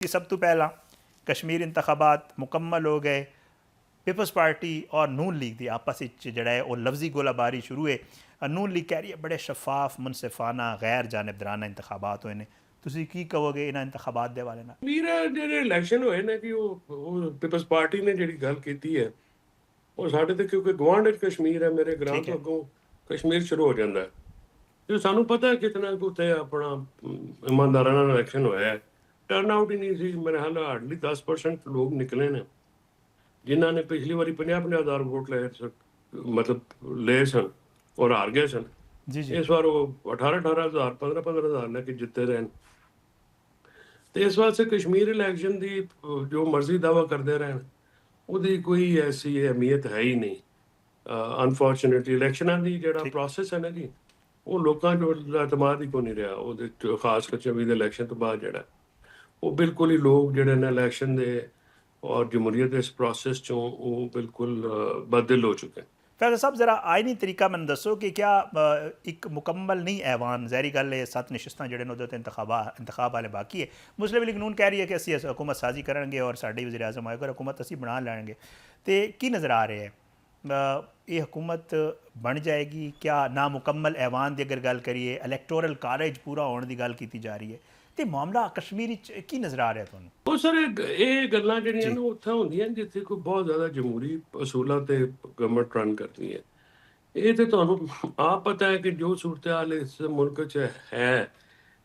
कि सब तो पहला कश्मीर इंतखाबात मुकम्मल हो गए, पीपल्स पार्टी और नून लीग की आपस जड़ा है वो लफ्जी गोलाबारी शुरू है। नून लीग कह रही है बड़े शफाफ मुनसिफाना गैर जानबदाराना इंतखाबात होए ने, तुसी की कहोगे इन्हां इंतखाबात दे हवाले नाल? मेरा ਜਿਹੜੇ ਇਲੈਕਸ਼ਨ ਹੋਏ ਨੇ ਕਿ ਉਹ ਪੀਪਲਸ ਪਾਰਟੀ ਨੇ ਜਿਹੜੀ ਗੱਲ ਕੀਤੀ ਹੈ ਉਹ ਸਾਡੇ ਤੇ ਕਿਉਂਕਿ ਗਵਾਂਢ ਵਿੱਚ ਕਸ਼ਮੀਰ ਹੈ, ਮੇਰੇ ਗ੍ਰਾਂ ठीक ਤੋਂ है। ਅੱਗੋਂ ਕਸ਼ਮੀਰ ਸ਼ੁਰੂ ਹੋ ਜਾਂਦਾ ਹੈ ਤੇ ਸਾਨੂੰ ਪਤਾ ਹੈ ਕਿਤਨਾ ਕੁ ਉੱਥੇ ਆਪਣਾ ਇਮਾਨਦਾਰਾਂ ਨਾਲ ਇਲੈਕਸ਼ਨ ਹੋਇਆ ਹੈ। ਟਰਨ ਆਊਟ ਹੀ ਨਹੀਂ ਸੀ, ਮੇਰੇ ਹਾਲ ਹਾਰਡਲੀ 10% ਲੋਕ ਨਿਕਲੇ ਨੇ ਜਿਨ੍ਹਾਂ ਨੇ ਪਿਛਲੀ ਵਾਰੀ 50-50 ਹਜ਼ਾਰ ਵੋਟ ਲਏ ਮਤਲਬ ਲਏ ਸਨ ਔਰ ਹਾਰ ਗਏ ਸਨ। जी जी। ਇਸ ਵਾਰ ਉਹ 18-18 ਹਜ਼ਾਰ 15-15 ਹਜ਼ਾਰ ਲੈ ਕੇ ਜਿੱਤੇ ਰਹੇ ਨੇ। ਤੇ ਇਸ ਵਾਸਤੇ ਕਸ਼ਮੀਰ ਇਲੈਕਸ਼ਨ ਦੀ ਜੋ ਮਰਜ਼ੀ ਦਾਵਾ ਕਰਦੇ ਰਹਿਣ ਉਹਦੀ ਕੋਈ ਐਸੀ ਅਹਿਮੀਅਤ ਹੈ ਹੀ ਨਹੀਂ। ਅਨਫੋਰਚੂਨੇਟਲੀ ਇਲੈਕਸ਼ਨਾਂ ਦੀ ਜਿਹੜਾ ठीक। ਪ੍ਰੋਸੈਸ ਹੈ ਨਾ ਜੀ, ਉਹ ਲੋਕਾਂ 'ਚ ਇਤਮਾਦ ਹੀ ਕੋਈ ਨਹੀਂ ਰਿਹਾ ਉਹਦੇ 'ਚ, ਖਾਸ ਕਰਕੇ 24 ਦੇ ਇਲੈਕਸ਼ਨ ਤੋਂ ਬਾਅਦ ਜਿਹੜਾ ਉਹ ਬਿਲਕੁਲ ਹੀ ਲੋਕ ਜਿਹੜੇ ਨੇ ਇਲੈਕਸ਼ਨ ਦੇ ਔਰ ਜਮਹੂਰੀਅਤ ਦੇ ਇਸ ਪ੍ਰੋਸੈਸ 'ਚੋਂ ਉਹ ਬਿਲकुल ਬਦਲ ਹੋ ਚੁੱਕੇ। फैज़ल साहब ज़रा आईनी तरीका मैंने दसो कि क्या एक मुकम्मल नहीं ऐवान जहरी गल है 7 नशिस्तां जिहड़े ने उहदे इंतखाब वाले बाकी है। मुस्लिम लीग नून कह रही है कि असीं हुकूमत साजी करांगे और साडे वज़ीर आज़म आएगा हुकूमत असीं बना लैंगे, तो की नज़र आ रहा है ये हुकूमत बन जाएगी क्या? नामुकम्मल ऐवान की अगर गल करिए, इलैक्टोरल कालेज पूरा होने की गल की जा रही है, तो मामला कश्मीर की नज़र आ रहा है तुहानूं? ਉਹ ਸਰ ਇਹ ਗੱਲਾਂ ਜਿਹੜੀਆਂ जी ਨੇ ਉੱਥੇ ਹੁੰਦੀਆਂ ਜਿੱਥੇ ਕੋਈ ਬਹੁਤ ਜ਼ਿਆਦਾ ਜਮਹੂਰੀ ਅਸੂਲਾਂ ਤੇ ਗਵਰਨਮੈਂਟ ਰਨ ਕਰਦੀ ਹੈ। ਇਹ ਤੇ ਤੁਹਾਨੂੰ ਆਪ ਪਤਾ ਹੈ ਕਿ ਜੋ ਸੂਰਤ-ਏ-ਹਾਲ ਇਸ ਮੁਲਕ 'ਚ ਹੈ,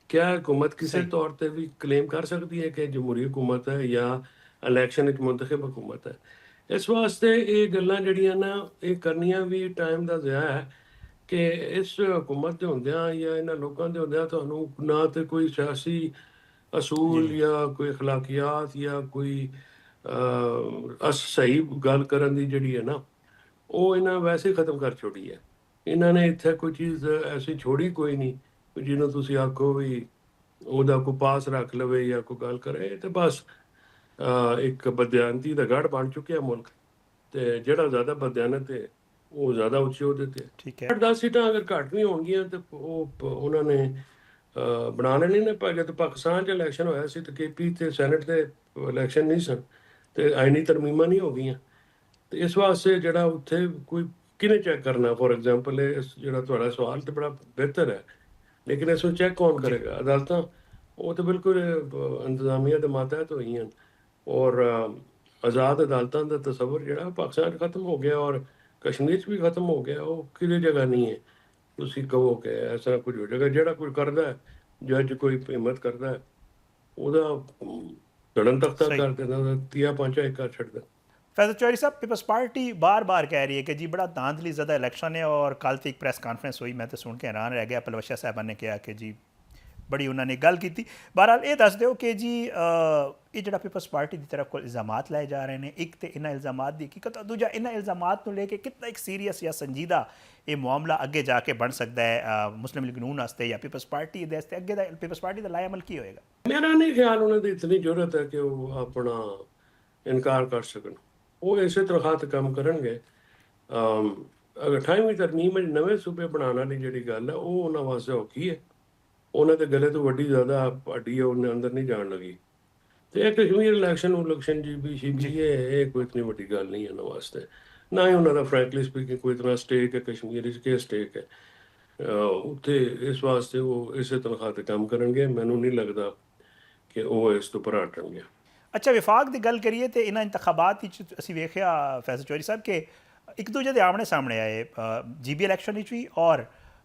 ਕਿਆ ਹਕੂਮਤ ਕਿਸੇ सही। ਤੌਰ ਤੇ ਵੀ ਕਲੇਮ ਕਰ ਸਕਦੀ ਹੈ ਕਿ ਜਮਹੂਰੀ ਹਕੂਮਤ ਹੈ ਜਾਂ ਇਲੈਕਸ਼ਨ ਵਿੱਚ ਮੁੰਤਖਬ ਹਕੂਮਤ ਹੈ। ਇਸ ਵਾਸਤੇ ਇਹ ਗੱਲਾਂ ਜਿਹੜੀਆਂ ਨਾ ਇਹ ਕਰਨੀਆਂ ਵੀ ਟਾਈਮ ਦਾ ਜ਼ਾਇਆ ਹੈ ਕਿ ਇਸ ਹਕੂਮਤ ਦੇ ਹੁੰਦਿਆਂ ਜਾਂ ਇਹਨਾਂ ਲੋਕਾਂ ਦੇ ਹੁੰਦਿਆਂ ਤੁਹਾਨੂੰ ਨਾ ਤੇ ਕੋਈ ਸਿਆਸੀ जी ਅਸੂਲ जी। ਜਾਂ ਕੋਈ ਅਖਲਾਕੀਆਤ ਜਾਂ ਕੋਈ ਸਹੀ ਗੱਲ ਕਰਨ ਦੀ ਜਿਹੜੀ ਹੈ ਨਾ ਉਹ ਇਹਨਾਂ ਵੈਸੇ ਖਤਮ ਕਰ ਛੋੜੀ ਹੈ। ਇਹਨਾਂ ਨੇ ਇੱਥੇ ਕੋਈ ਚੀਜ਼ ਐਸੀ ਛੋੜੀ ਕੋਈ ਨਹੀਂ ਜਿਹਨੂੰ ਤੁਸੀਂ ਆਖੋ ਵੀ ਉਹਦਾ ਕੋਈ ਪਾਸ ਰੱਖ ਲਵੇ ਜਾਂ ਕੋਈ ਗੱਲ ਕਰੇ। ਤੇ ਬਸ ਇੱਕ ਬਦਿਆਨਤੀ ਦਾ ਗੜ੍ਹ ਬਣ ਚੁੱਕਿਆ ਮੁਲਕ, ਤੇ ਜਿਹੜਾ ਜ਼ਿਆਦਾ ਬਦਿਆਨਤ ਹੈ ਉਹ ਜ਼ਿਆਦਾ ਉੱਚੇ ਅਹੁਦੇ ਤੇ। ठीक है। 8-10 ਸੀਟਾਂ ਅਗਰ ਘੱਟ ਵੀ ਹੋਣਗੀਆਂ ਤੇ ਉਹ ਉਹਨਾਂ ਨੇ ਬਣਾ ਲੈਣੀ ਨੇ। ਪਰ ਜਦੋਂ ਪਾਕਿਸਤਾਨ 'ਚ ਇਲੈਕਸ਼ਨ ਹੋਇਆ ਸੀ ਤੇ KP ਤੇ ਸੈਨੇਟ ਦੇ ਇਲੈਕਸ਼ਨ ਨਹੀਂ ਸਨ ਤੇ ਆਈਨੀ ਤਰਮੀਮਾਂ ਨਹੀਂ ਹੋ ਗਈਆਂ। ਤੇ ਇਸ ਵਾਸਤੇ ਜਿਹੜਾ ਉੱਥੇ ਕੋਈ ਕਿਹਨੇ ਚੈੱਕ ਕਰਨਾ? ਫੋਰ ਐਗਜ਼ਾਮਪਲ ਇਹ ਜਿਹੜਾ ਤੁਹਾਡਾ ਸਵਾਲ ਤੇ ਬੜਾ ਬਿਹਤਰ ਹੈ, ਲੇਕਿਨ ਇਸ ਨੂੰ ਚੈੱਕ ਕੌਣ जी ਕਰੇਗਾ? ਅਦਾਲਤਾਂ ਉਹ ਤਾਂ ਬਿਲਕੁਲ ਇੰਤਜ਼ਾਮੀਆ ਦੇ ਮਾਤਹਿਤ ਹੋਈਆਂ ਔਰ ਆਜ਼ਾਦ ਅਦਾਲਤਾਂ ਦਾ ਤਸੱਵੁਰ ਜਿਹੜਾ ਪਾਕਿਸਤਾਨ 'ਚ ਖਤਮ ਹੋ ਗਿਆ ਔਰ ਕਸ਼ਮੀਰ 'ਚ ਵੀ ਖਤਮ ਹੋ ਗਿਆ। ਉਹ ਕਿਹਦੀ ਜਗ੍ਹਾ ਨਹੀਂ ਹੈ ਤੁਸੀਂ ਕਹੋ ਕਿ ਐਸਾ ਕੁਝ ਹੋ ਜਾਏਗਾ। ਜਿਹੜਾ ਕੋਈ ਕਰਦਾ ਹੈ, ਜੱਜ ਕੋਈ ਹਿੰਮਤ ਕਰਦਾ ਹੈ, ਉਹਦਾ ਧੜਨ ਤਖਤਾ सही। ਕਰ ਦਿੰਦਾ, ਉਹਦਾ ਤੀਆ ਪਾਂਚਾ ਇੱਕ ਕਰ ਛੱਡਦਾ। फैज़ल चौधरी साहब पीपल्स पार्टी बार बार कह रही है कि जी बड़ा धांधली ज़्यादा इलैक्शन है, और कल तो एक प्रैस कॉन्फ्रेंस हुई, मैं तो सुन के हैरान रह गया। पलवशा साहबा ने कहा कि जी बड़ी उन्होंने गल की। बहरहाल ये दस दो कि जी ये जो पीपल्स पार्टी की तरफ को इल्ज़ामात लाए जा रहे हैं, एक तो इन्होंने इल्ज़ामात की हकीकत, और दूजा इन्होंने इल्ज़ामात को लेके कितना एक सीरीयस या संजीदा ये मामला अगे जाके बन सकता है मुस्लिम लीग नून वास्ते या पीपल्स पार्टी दे अगे पीपल्स पार्टी का लाएअमल की होएगा? ਮੇਰਾ ਨਹੀਂ ਖਿਆਲ ਉਹਨਾਂ ਦੀ ਇਤਨੀ ਜ਼ਰੂਰਤ ਹੈ ਕਿ ਉਹ ਆਪਣਾ ਇਨਕਾਰ ਕਰ ਸਕਣ। ਉਹ ਇਸੇ ਤਨਖਾਹ ਤੇ ਕੰਮ ਕਰਨਗੇ। ਅਗਰ 28ਵੀਂ ਤਰਮੀਮ ਵਿੱਚ ਨਵੇਂ ਸੂਬੇ ਬਣਾਉਣ ਵਾਲੀ ਜਿਹੜੀ ਗੱਲ ਹੈ ਉਹ ਉਹਨਾਂ ਵਾਸਤੇ ਔਖੀ ਹੈ। ਉਹਨਾਂ ਦੇ ਗਲੇ ਤੋਂ ਵੱਡੀ ਜ਼ਿਆਦਾ ਹੱਡੀ ਹੈ, ਉਹਨੇ ਅੰਦਰ ਨਹੀਂ ਜਾਣ ਲੱਗੀ। ਤੇ ਇਹ ਕਸ਼ਮੀਰ ਇਲੈਕਸ਼ਨ जी ਇਹ ਕੋਈ ਇਤਨੀ ਵੱਡੀ ਗੱਲ ਨਹੀਂ ਹੈ ਉਹਨਾਂ ਵਾਸਤੇ। ਨਾ ਹੀ ਉਹਨਾਂ ਦਾ ਫਰੈਂਕਲੀ ਸਪੀਕਿੰਗ ਕੋਈ ਇਤਨਾ ਸਟੇਕ ਹੈ ਕਸ਼ਮੀਰ ਵਿੱਚ। ਕੀ ਸਟੇਕ ਹੈ ਉੱਥੇ? ਇਸ ਵਾਸਤੇ ਉਹ ਇਸੇ ਤਨਖਾਹ ਤੇ ਕੰਮ ਕਰਨਗੇ। ਮੈਨੂੰ ਨਹੀਂ ਲੱਗਦਾ ਕਿ ਉਹ ਇਸ ਤੋਂ ਪਰਾਂ ਹਟਣਗੇ। अच्छा विफाक की गल करिए तो इन्होंने इंतखाबात असी वेख्या फैज़ल चौधरी साहब कि एक दूजे के आमने सामने आए GB इलैक्शन भी, और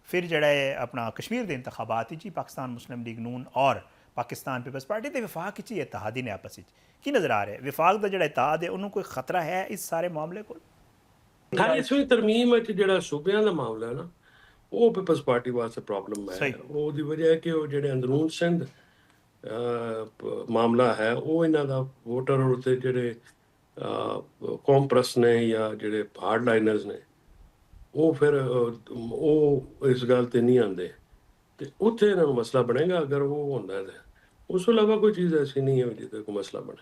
फिर जड़ा है अपना कश्मीर के इंतखाबात ही पाकिस्तान मुस्लिम लीग नून और पाकिस्तान पीपल्स पार्टी तो विफाक ही इतिहादी ने आपस की नज़र आ रहा है? विफाक का जो इतिहाद है उन्होंने कोई खतरा है इस सारे मामले को? 28ਵੀਂ ਤਰਮੀਮ ਵਿੱਚ ਜਿਹੜਾ ਸੂਬਿਆਂ ਦਾ ਮਾਮਲਾ ਹੈ ਨਾ ਉਹ ਪੀਪਲਸ ਪਾਰਟੀ ਵਾਸਤੇ ਪ੍ਰੋਬਲਮ ਹੈ। सही। ਉਹਦੀ ਵਜ੍ਹਾ ਹੈ ਕਿ ਉਹ ਜਿਹੜੇ ਅੰਦਰੂਨ ਸਿੰਧ ਮਾਮਲਾ ਹੈ ਉਹ ਇਹਨਾਂ ਦਾ ਵੋਟਰ ਉੱਤੇ ਜਿਹੜੇ ਕੌਮਪ੍ਰਸ ਨੇ ਜਾਂ ਜਿਹੜੇ ਹਾਰਡ ਲਾਈਨਰਸ ਨੇ ਉਹ ਫਿਰ ਉਹ ਇਸ ਗੱਲ ਤੇ ਨਹੀਂ ਆਉਂਦੇ ਤੇ ਉੱਥੇ ਇਹਨਾਂ ਨੂੰ ਮਸਲਾ ਬਣੇਗਾ ਅਗਰ ਉਹ ਹੁੰਦਾ ਹੈ। ਉਸ ਤੋਂ ਇਲਾਵਾ ਕੋਈ ਚੀਜ਼ ਐਸੀ ਨਹੀਂ ਹੈ ਜਿਹਦੇ ਕੋਈ ਮਸਲਾ ਬਣੇ।